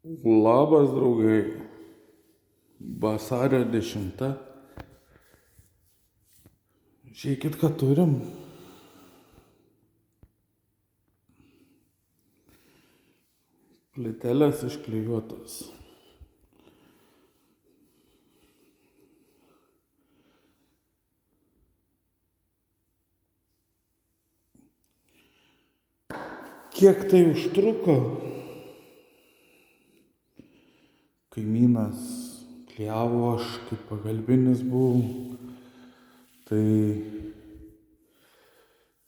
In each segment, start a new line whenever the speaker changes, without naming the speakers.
Labas, draugai. Vasario 10. Žiūrėkit, ką turim. Plytelės išklijuotos. Kiek tai užtruko? Kaimynas klijavo, aš kaip pagalbinis buvau. Tai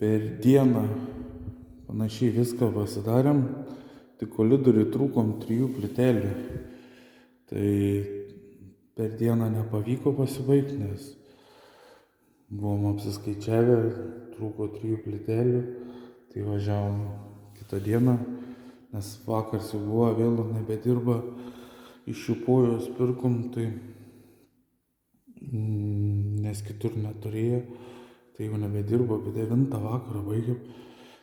per dieną panašiai viską pasidarėm. Tik koridoriui trūkom 3 plytelių. Tai per dieną nepavyko pasibaigti, nes buvom apsiskaičiavę, trūko 3 plytelių. Tai važiavom kitą dieną, nes vakar jau buvo, vėl nebedirba. Iš jų pojos pirkom, tai nes kitur neturėjo, tai jau nebedirbo, apie 9 vakarą baigėm,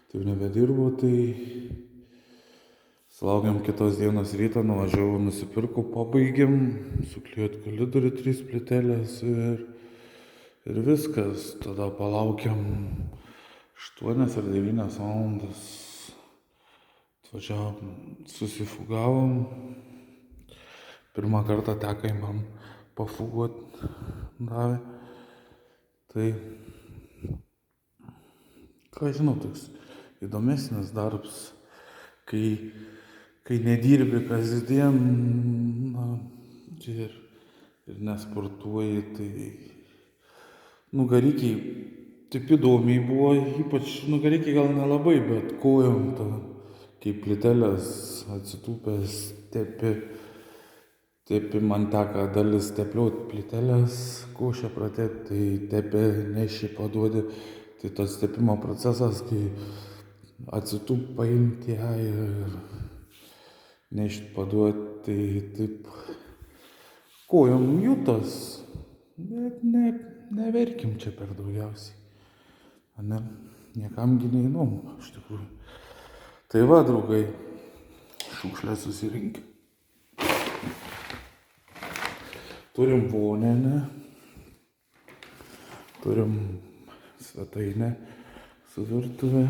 tai jau nebedirbo, tai sulaukėm kitos dienos rytą, nuvažiavau, nusipirkau, pabaigėm, suklijuot koridorių 3 plytelės ir viskas, tada palaukiam 8 ar 9 valandas, atvažiavom, susifugavom. Pirmą kartą teko į man pafuguot davė. Tai, ką žinau, toks įdomesnis darbas, kai nedirbi kasdien, ir nesportuoji, tai nugarikiai taip įdomiai buvo, ypač nugarikiai gal nelabai, bet kojom ta, kaip plytelės atsitūpęs tepi, man teka dalis tepliot plytelės, košę pratepti, tai tepi, neši paduodi, tai tas tepimo procesas, kai atsitūp paimti ją ir nešti paduoti, tai taip kojom jutos, bet neverkim čia per daugiausiai, niekamgi neįdomu, iš tikrųjų. Tai va, draugai, šiukšlę susirinkim. Turim vonę, turim svetainę su virtuvė.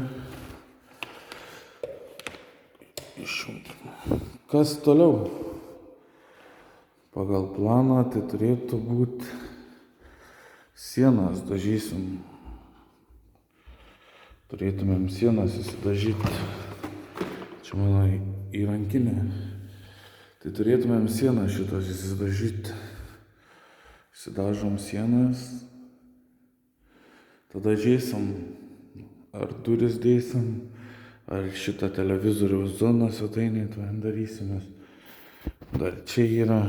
Išjunkim. Kas toliau? Pagal planą tai turėtų būti sienas dažysim. Turėtumėm sienas įsidažyti. Čia mano įrankinė. Tai turėtumėm sienas šitos įsidažyti. Įsidažom sienas. Tada dėsim, ar duris dėsim, ar šitą televizoriaus zoną svetainį darysimės. Dar čia yra.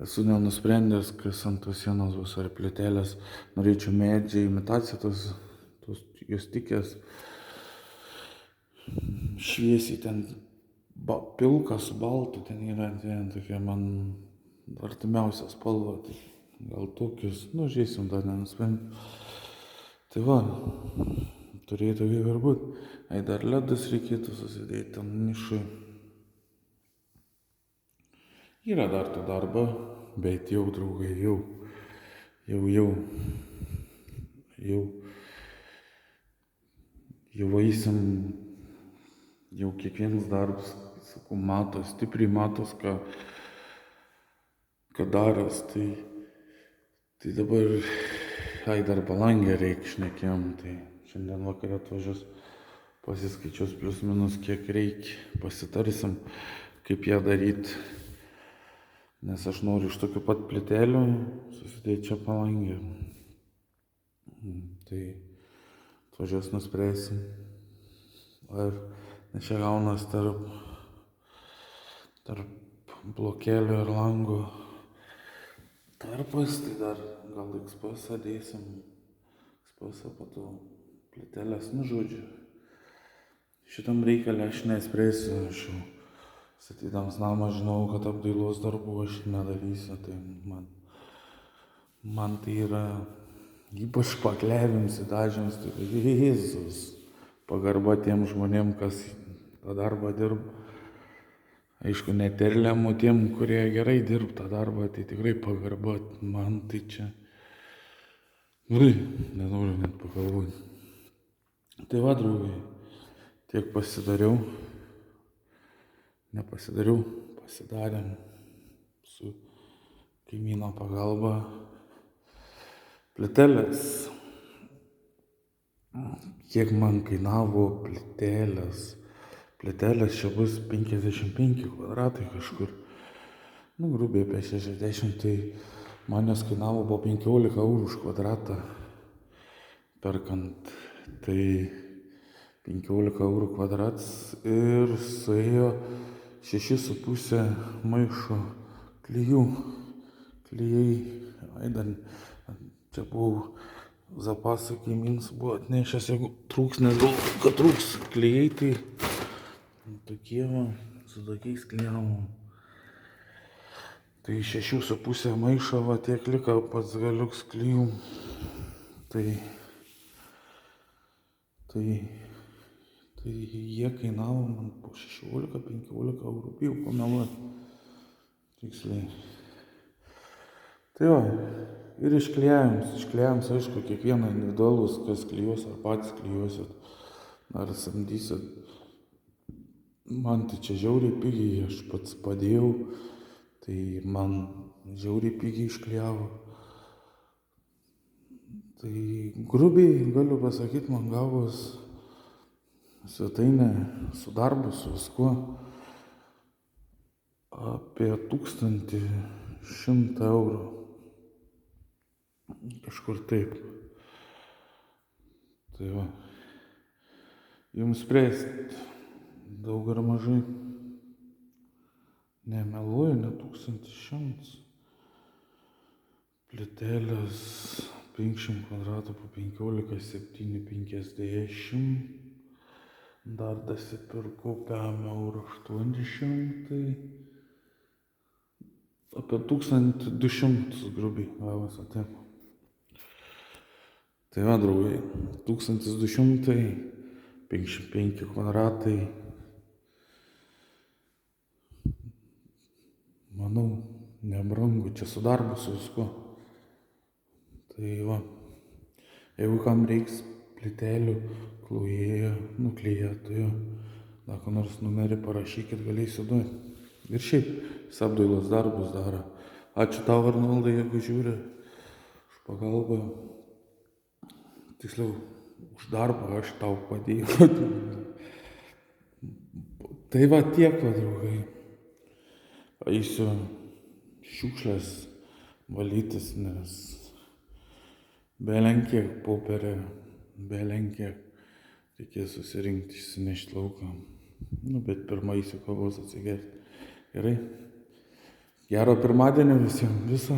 Esu nenusprendęs, kas ant tos sienos bus, ar plytelės. Norėčiau medžiai imitaciją, tos juostikės. Šviesiai ten pilka su baltu, ten yra tokia man artimiausia spalva. Tai gal tokius, žiūrėsim, dar nenusprendėm. Tai va, turėtų kaip ir būt. Dar ledus reikėtų susidėti tam nišui. Yra dar to darbo, bet jau, draugai, jau eisim, jau kiekvienas darbas, sakau, matos, stipriai matos, ką daras, tai dabar, dar palangę reik šnekėjom, tai šiandien vakarą atvažiuos, pasiskaičius plius minus kiek reikia, pasitarsim, kaip ją daryti. Nes aš noriu iš tokių pat plytelių susidėti čia palangę. Tai atvažiuos nuspręsim. Nes čia gaunas tarp blokelių ir lango tarpas, tai dar gal ekspresą dėsim. Ekspresą po to plytelės, žodžiu. Šitam reikalę aš nespręsiu, aš jau statydams namą žinau, kad apdailos darbų aš nedarysiu, tai man tai yra ypač paklevėms, dažėms, tai Jėzus, pagarba tiem žmonėm, kas tą darbą dirba. Aišku, neterliam, o tiem, kurie gerai dirb tą darbą, tai tikrai pagarba, man tai čia. Nenoriu net pagalvoti. Tai va, draugai, tiek pasidariau, nepasidariau, pasidarėm su kaimyno pagalba plyteles. Kiek man kainavo plytelės? Plytelės čia bus 55 kvadratai kažkur. Grubiai apie 60, tai man jos kainavo po 15 eurų už kvadratą perkant. Tai 15 eurų kvadratas ir suėjo 6,5 maišo klijų. Klijai, dar čia buvau zapasą kaimynas buvo atnešęs, jeigu trūks, negalvoju, kad trūks klijai, tai tokie va, su tokiais klijavom. Tai 6,5 maišo va tiek liko pats galiuks klijų. Tai jie kainavo man po 16-15 eurų, bijau pameluoti tiksliai. Tai va, ir išklijavim, aišku, kiekvieną individualus, kas klijuos, ar patys klijuosit, ar samdysit. Man tai čia žiauriai pigiai, aš pats padėjau, tai man žiauriai pigiai išklijavo. Tai grubiai galiu pasakyti, man gavos svetainė su darbu, su viskuo apie 1100 eurų. Kažkur taip. Tai va, jums spręst, daug ar mažai. Nemeluoju, ne 1100. Plytelės 50 kvadratų po 15, 7,50. Dar dasipirkau €800. Apie 1200 grubiai gavosi taip. Tai va, draugai, 1200, 55 kvadratai. Manau, nebrangu, čia su darbu, su viskuo. Tai va, jeigu kam reiks plytelių, klijuotojų, dar ko nors numerį parašykit, galėsiu duoti. Ir šiaip, jis Apdailos darbus daro. Ačiū tau, Arnoldai, jeigu žiūri, už pagalbą. Tiksliau, už darbą aš tau padėjau. Tai va tiek, va, draugai. Eisiu šiukšlės valytis, nes belenkiek popierė, belenkiek reikės susirinkti, išsinešti lauką. Bet pirmą eisiu kavos atsigerti. Gerai? Gero pirmadienio visiems. Viso.